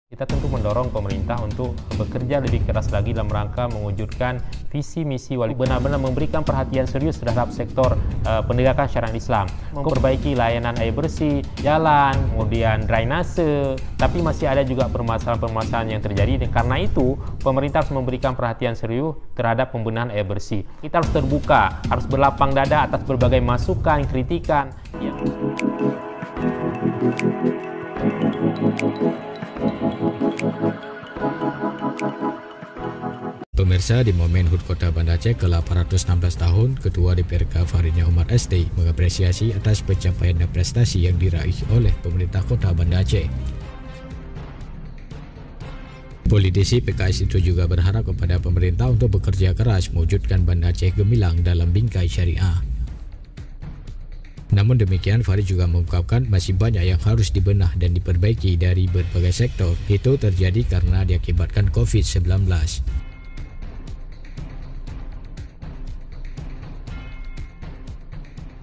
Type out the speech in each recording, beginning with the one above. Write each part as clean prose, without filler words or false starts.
Kita tentu mendorong pemerintah untuk bekerja lebih keras lagi dalam rangka mewujudkan visi misi wali benar-benar memberikan perhatian serius terhadap sektor penegakan syariat Islam, memperbaiki layanan air bersih, jalan, kemudian drainase, tapi masih ada juga permasalahan-permasalahan yang terjadi. Dan karena itu, pemerintah harus memberikan perhatian serius terhadap pembenahan air bersih. Kita harus terbuka, harus berlapang dada atas berbagai masukan, kritikan. Pemirsa, di momen HUT Kota Banda Aceh ke-816 tahun, Ketua DPRK Faridnya Umar ST mengapresiasi atas pencapaian dan prestasi yang diraih oleh pemerintah Kota Banda Aceh. Politisi PKS itu juga berharap kepada pemerintah untuk bekerja keras mewujudkan Banda Aceh gemilang dalam bingkai syariah. Namun demikian, Farid juga mengungkapkan masih banyak yang harus dibenah dan diperbaiki dari berbagai sektor. Itu terjadi karena diakibatkan COVID-19.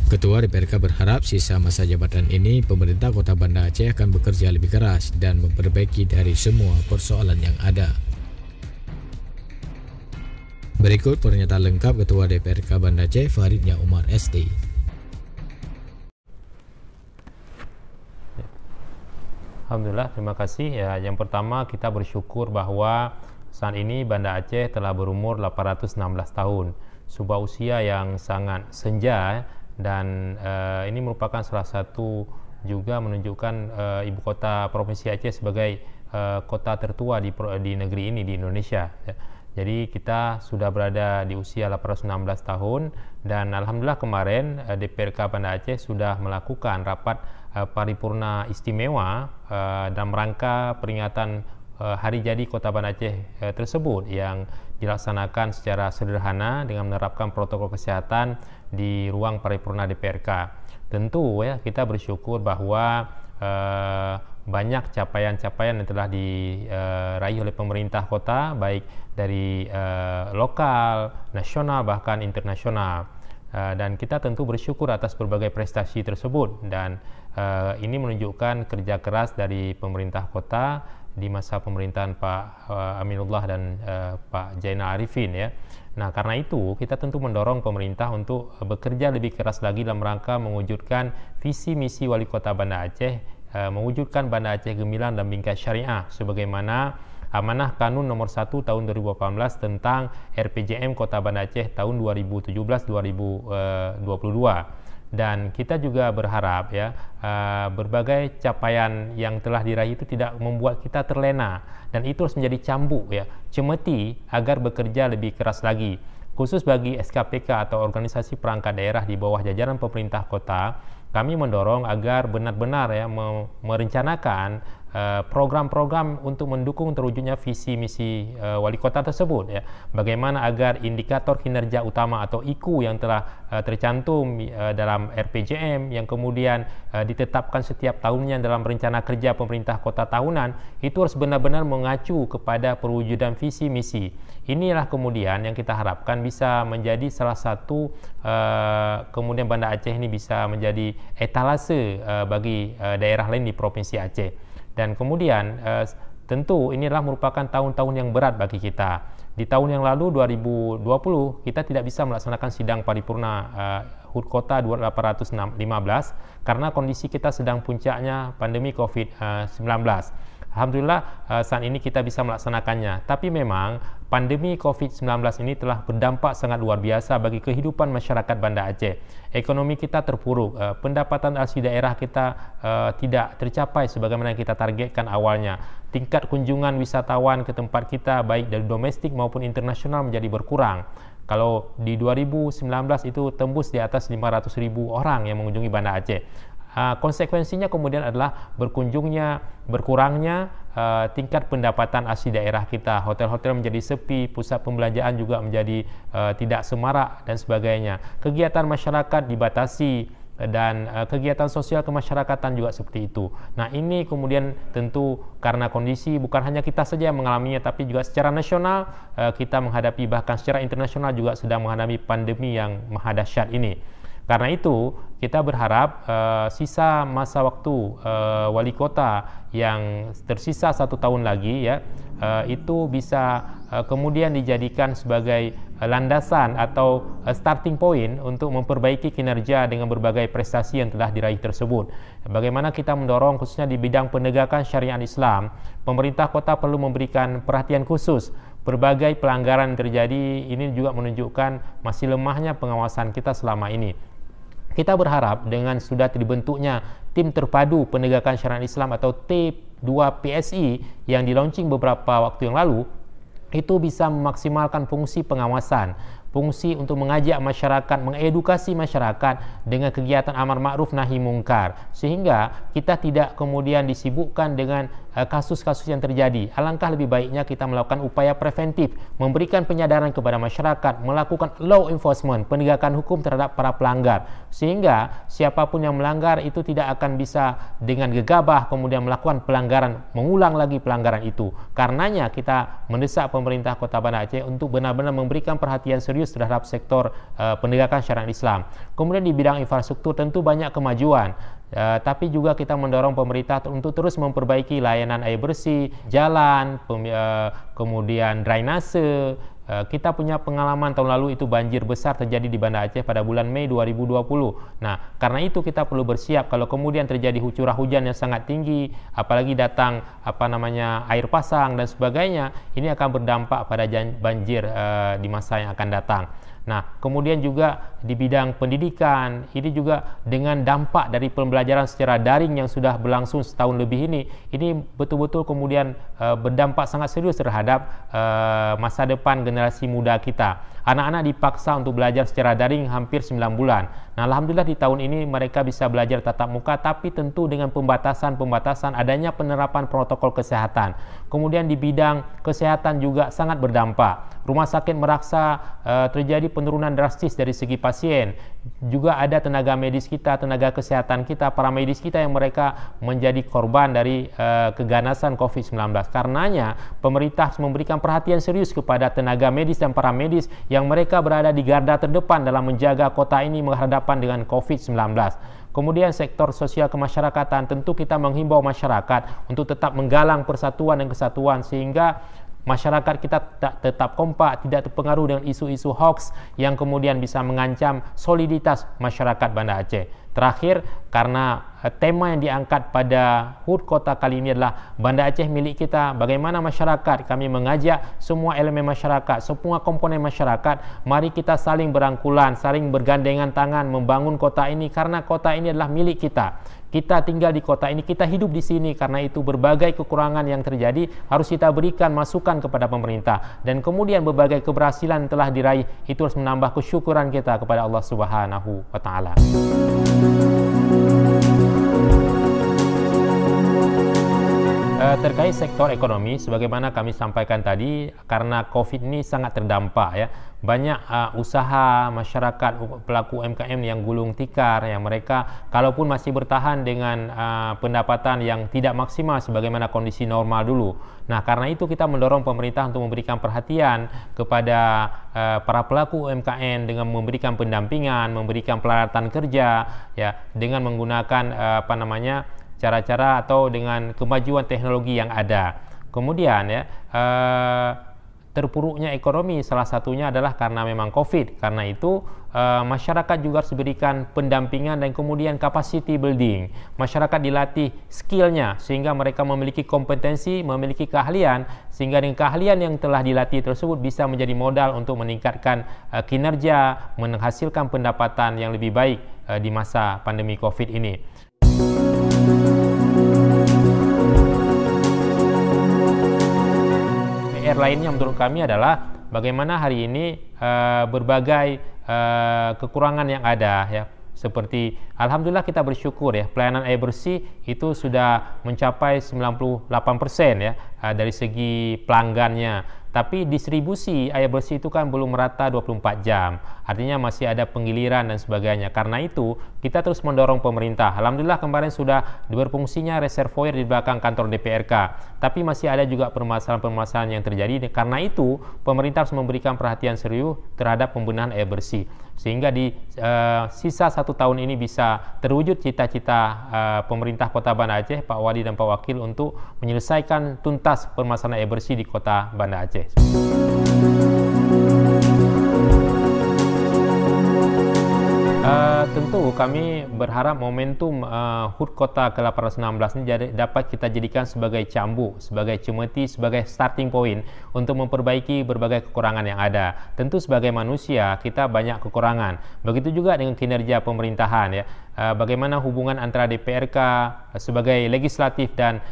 Ketua DPRK berharap sisa masa jabatan ini pemerintah Kota Banda Aceh akan bekerja lebih keras dan memperbaiki dari semua persoalan yang ada. Berikut pernyataan lengkap Ketua DPRK Banda Aceh Faridnya Umar ST. Alhamdulillah, terima kasih. Ya, yang pertama kita bersyukur bahwa saat ini Banda Aceh telah berumur 816 tahun, sebuah usia yang sangat senja, dan ini merupakan salah satu juga menunjukkan ibu kota Provinsi Aceh sebagai kota tertua di negeri ini, di Indonesia. Ya. Jadi kita sudah berada di usia 816 tahun, dan alhamdulillah kemarin DPRK Banda Aceh sudah melakukan rapat paripurna istimewa dalam rangka peringatan hari jadi Kota Banda Aceh tersebut, yang dilaksanakan secara sederhana dengan menerapkan protokol kesehatan di ruang paripurna DPRK. Tentu ya, kita bersyukur bahwa banyak capaian-capaian yang telah diraih oleh pemerintah kota, baik dari lokal, nasional, bahkan internasional. Dan kita tentu bersyukur atas berbagai prestasi tersebut, dan ini menunjukkan kerja keras dari pemerintah kota di masa pemerintahan Pak Aminullah dan Pak Jainal Arifin, ya. Nah, karena itu kita tentu mendorong pemerintah untuk bekerja lebih keras lagi dalam rangka mewujudkan visi misi Wali Kota Banda Aceh, mewujudkan Banda Aceh gemilang dan bingkai syariah sebagaimana Amanah Kanun nomor 1 tahun 2018 tentang RPJM Kota Banda Aceh tahun 2017-2022. Dan kita juga berharap ya, berbagai capaian yang telah diraih itu tidak membuat kita terlena, dan itu harus menjadi cambuk ya, cemeti agar bekerja lebih keras lagi. Khusus bagi SKPK atau organisasi perangkat daerah di bawah jajaran pemerintah kota, kami mendorong agar benar-benar ya merencanakan program-program untuk mendukung terwujudnya visi misi wali kota tersebut, ya. Bagaimana agar indikator kinerja utama atau IKU yang telah tercantum dalam RPJM, yang kemudian ditetapkan setiap tahunnya dalam rencana kerja pemerintah kota tahunan, itu harus benar-benar mengacu kepada perwujudan visi misi. Inilah kemudian yang kita harapkan bisa menjadi salah satu kemudian Banda Aceh ini bisa menjadi etalase bagi daerah lain di Provinsi Aceh. Dan kemudian tentu inilah merupakan tahun-tahun yang berat bagi kita. Di tahun yang lalu 2020 kita tidak bisa melaksanakan sidang paripurna HUT Kota 815 karena kondisi kita sedang puncaknya pandemi COVID-19. Alhamdulillah saat ini kita bisa melaksanakannya. Tapi memang pandemi COVID-19 ini telah berdampak sangat luar biasa bagi kehidupan masyarakat Banda Aceh. Ekonomi kita terpuruk, pendapatan asli daerah kita tidak tercapai sebagaimana yang kita targetkan awalnya. Tingkat kunjungan wisatawan ke tempat kita baik dari domestik maupun internasional menjadi berkurang. Kalau di 2019 itu tembus di atas 500.000 orang yang mengunjungi Banda Aceh. Konsekuensinya kemudian adalah berkurangnya tingkat pendapatan asli daerah kita. Hotel-hotel menjadi sepi, pusat pembelanjaan juga menjadi tidak semarak dan sebagainya. Kegiatan masyarakat dibatasi dan kegiatan sosial kemasyarakatan juga seperti itu. Nah, ini kemudian tentu karena kondisi bukan hanya kita saja yang mengalaminya, tapi juga secara nasional kita menghadapi, bahkan secara internasional juga sedang menghadapi pandemi yang maha dahsyat ini. Karena itu kita berharap sisa masa waktu wali kota yang tersisa 1 tahun lagi ya, itu bisa kemudian dijadikan sebagai landasan atau starting point untuk memperbaiki kinerja dengan berbagai prestasi yang telah diraih tersebut. Bagaimana kita mendorong khususnya di bidang penegakan syariat Islam, pemerintah kota perlu memberikan perhatian khusus. Berbagai pelanggaran yang terjadi ini juga menunjukkan masih lemahnya pengawasan kita selama ini. Kita berharap dengan sudah dibentuknya Tim Terpadu Penegakan Syariat Islam atau T2PSI yang di-launching beberapa waktu yang lalu, itu bisa memaksimalkan fungsi pengawasan, fungsi untuk mengajak masyarakat, mengedukasi masyarakat dengan kegiatan amar ma'ruf nahi mungkar, sehingga kita tidak kemudian disibukkan dengan kasus-kasus yang terjadi. Alangkah lebih baiknya kita melakukan upaya preventif, memberikan penyadaran kepada masyarakat, melakukan law enforcement, penegakan hukum terhadap para pelanggar, sehingga siapapun yang melanggar itu tidak akan bisa dengan gegabah kemudian melakukan pelanggaran, mengulang lagi pelanggaran itu. Karenanya kita mendesak pemerintah Kota Banda Aceh untuk benar-benar memberikan perhatian serius terhadap sektor penegakan syariat Islam. Kemudian di bidang infrastruktur tentu banyak kemajuan, tapi juga kita mendorong pemerintah untuk terus memperbaiki layanan air bersih, jalan, kemudian drainase. Kita punya pengalaman tahun lalu itu banjir besar terjadi di Banda Aceh pada bulan Mei 2020. Nah, karena itu kita perlu bersiap kalau kemudian terjadi curah hujan yang sangat tinggi, apalagi datang air pasang dan sebagainya, ini akan berdampak pada banjir di masa yang akan datang. Nah, kemudian juga di bidang pendidikan, ini juga dengan dampak dari pembelajaran secara daring yang sudah berlangsung setahun lebih ini betul-betul kemudian berdampak sangat serius terhadap masa depan generasi muda kita. Anak-anak dipaksa untuk belajar secara daring hampir 9 bulan. Nah, alhamdulillah di tahun ini mereka bisa belajar tatap muka, tapi tentu dengan pembatasan adanya penerapan protokol kesehatan. Kemudian di bidang kesehatan juga sangat berdampak. Rumah sakit merasa terjadi penurunan drastis dari segi pasien. Juga ada tenaga medis kita, tenaga kesehatan kita, para medis kita yang mereka menjadi korban dari keganasan COVID-19. Karenanya pemerintah memberikan perhatian serius kepada tenaga medis dan para medis yang mereka berada di garda terdepan dalam menjaga kota ini menghadapan dengan COVID-19. Kemudian sektor sosial kemasyarakatan, tentu kita menghimbau masyarakat untuk tetap menggalang persatuan dan kesatuan sehingga masyarakat kita tetap kompak, tidak terpengaruh dengan isu-isu hoax yang kemudian bisa mengancam soliditas masyarakat Banda Aceh. Terakhir, karena tema yang diangkat pada HUT Kota kali ini adalah Banda Aceh milik kita, bagaimana masyarakat, kami mengajak semua elemen masyarakat, semua komponen masyarakat, mari kita saling berangkulan, saling bergandengan tangan membangun kota ini, karena kota ini adalah milik kita. Kita tinggal di kota ini, kita hidup di sini, karena itu berbagai kekurangan yang terjadi harus kita berikan masukan kepada pemerintah, dan kemudian berbagai keberhasilan telah diraih itu harus menambah kesyukuran kita kepada Allah Subhanahu wa Ta'ala. Terkait sektor ekonomi, sebagaimana kami sampaikan tadi, karena COVID ini sangat terdampak ya, banyak usaha masyarakat, pelaku UMKM yang gulung tikar, yang mereka kalaupun masih bertahan dengan pendapatan yang tidak maksimal sebagaimana kondisi normal dulu. Nah, karena itu kita mendorong pemerintah untuk memberikan perhatian kepada para pelaku UMKM dengan memberikan pendampingan, memberikan peralatan kerja ya, dengan menggunakan cara-cara atau dengan kemajuan teknologi yang ada. Kemudian ya, terpuruknya ekonomi salah satunya adalah karena memang COVID. Karena itu masyarakat juga harus diberikan pendampingan dan kemudian capacity building. Masyarakat dilatih skillnya sehingga mereka memiliki kompetensi, memiliki keahlian, sehingga dengan keahlian yang telah dilatih tersebut bisa menjadi modal untuk meningkatkan kinerja, menghasilkan pendapatan yang lebih baik di masa pandemi COVID ini. PR lainnya menurut kami adalah bagaimana hari ini berbagai kekurangan yang ada ya, seperti alhamdulillah kita bersyukur ya, pelayanan air bersih itu sudah mencapai 98% ya dari segi pelanggannya. Tapi distribusi air bersih itu kan belum merata 24 jam. Artinya masih ada penggiliran dan sebagainya. Karena itu kita terus mendorong pemerintah. Alhamdulillah kemarin sudah berfungsinya reservoir di belakang kantor DPRK. Tapi masih ada juga permasalahan-permasalahan yang terjadi. Karena itu pemerintah harus memberikan perhatian serius terhadap pembenahan air bersih. Sehingga di sisa 1 tahun ini bisa terwujud cita-cita pemerintah Kota Banda Aceh, Pak Wali dan Pak Wakil, untuk menyelesaikan tuntas permasalahan air bersih di Kota Banda Aceh. Tentu kami berharap momentum HUT Kota ke-816 ini dapat kita jadikan sebagai cambuk, sebagai cemeti, sebagai starting point untuk memperbaiki berbagai kekurangan yang ada. Tentu sebagai manusia kita banyak kekurangan. Begitu juga dengan kinerja pemerintahan, ya. Bagaimana hubungan antara DPRK sebagai legislatif dan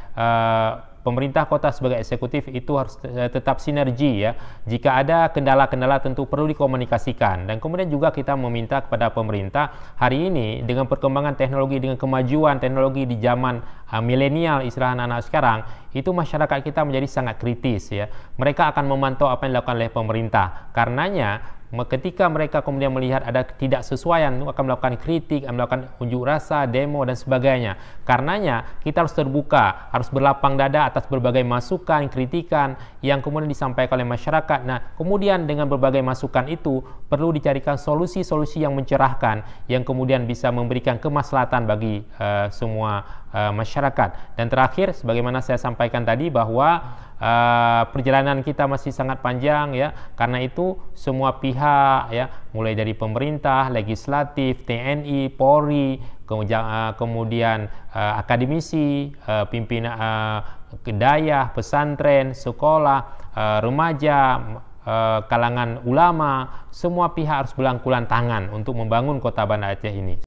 pemerintah kota sebagai eksekutif itu harus tetap sinergi, ya. Jika ada kendala-kendala tentu perlu dikomunikasikan. Dan kemudian juga kita meminta kepada pemerintah hari ini dengan perkembangan teknologi, dengan kemajuan teknologi di zaman milenial istilah anak-anak sekarang, itu masyarakat kita menjadi sangat kritis, ya. Mereka akan memantau apa yang dilakukan oleh pemerintah. Karenanya ketika mereka kemudian melihat ada ketidaksesuaian, akan melakukan kritik, akan melakukan unjuk rasa, demo, dan sebagainya. Karenanya kita harus terbuka, harus berlapang dada atas berbagai masukan, kritikan yang kemudian disampaikan oleh masyarakat. Nah, kemudian dengan berbagai masukan itu perlu dicarikan solusi-solusi yang mencerahkan, yang kemudian bisa memberikan kemaslahatan bagi semua masyarakat. Dan terakhir, sebagaimana saya sampaikan tadi, bahwa perjalanan kita masih sangat panjang, ya. Karena itu semua pihak, ya, mulai dari pemerintah, legislatif, TNI, Polri, kemudian akademisi, pimpinan kedayah, pesantren, sekolah, remaja, kalangan ulama, semua pihak harus berangkulan tangan untuk membangun Kota Banda Aceh ini.